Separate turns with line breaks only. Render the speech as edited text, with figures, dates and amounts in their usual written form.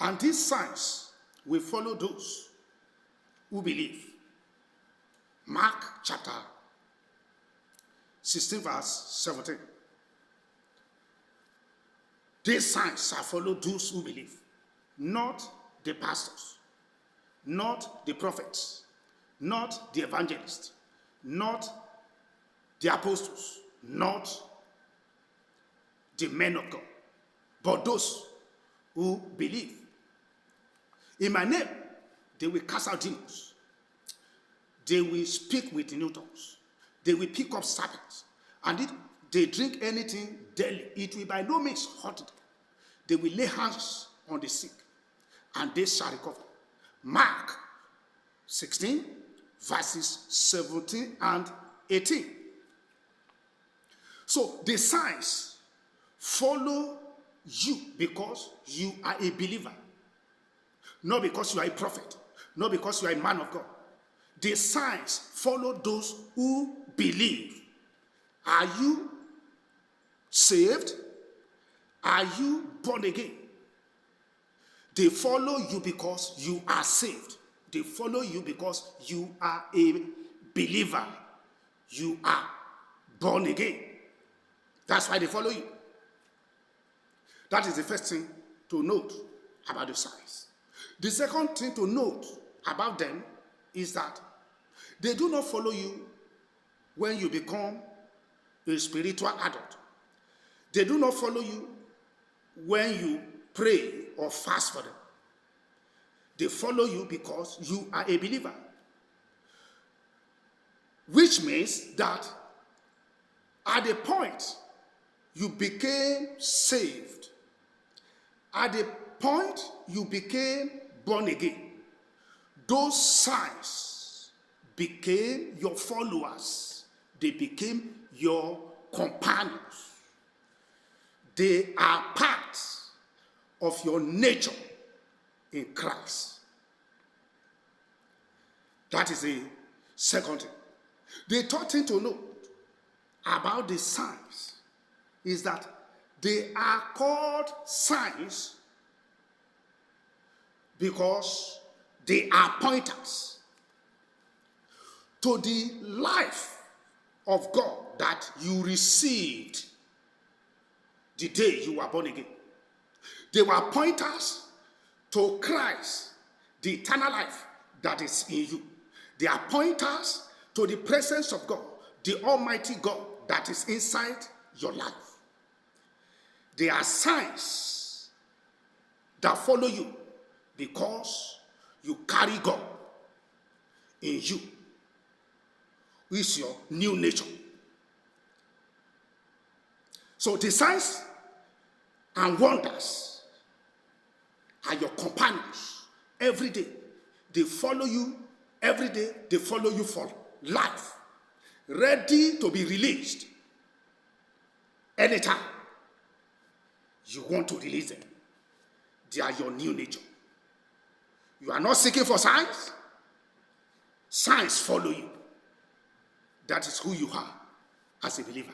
And these signs will follow those who believe. Mark chapter 16, verse 17. These signs shall follow those who believe, not the pastors, not the prophets, not the evangelists, not the apostles, not the men of God, but those who believe. In my name, they will cast out demons. They will speak with new tongues. They will pick up serpents. And if they drink anything deadly, it will by no means hurt them. They will lay hands on the sick, and they shall recover. Mark 16, verses 17 and 18. So the signs follow you because you are a believer. Not because you are a prophet. Not because you are a man of God. The signs follow those who believe. Are you saved? Are you born again? They follow you because you are saved. They follow you because you are a believer. You are born again. That's why they follow you. That is the first thing to note about the signs. The second thing to note about them is that they do not follow you when you become a spiritual adult. They do not follow you when you pray or fast for them. They follow you because you are a believer. Which means that at the point you became saved, at the point you became born again, those signs became your followers. They became your companions. They are part of your nature in Christ. That is the second thing. The third thing to note about the signs is that they are called signs because they are pointers to the life of God that you received the day you were born again. They were pointers to Christ, the eternal life that is in you. They are pointers to the presence of God, the Almighty God that is inside your life. They are signs that follow you because you carry God in you, who is your new nature. So the signs and wonders are your companions every day. They follow you every day. They follow you for life, ready to be released anytime you want to release them. They are your new nature. You are not seeking for signs. Signs follow you. That is who you are as a believer.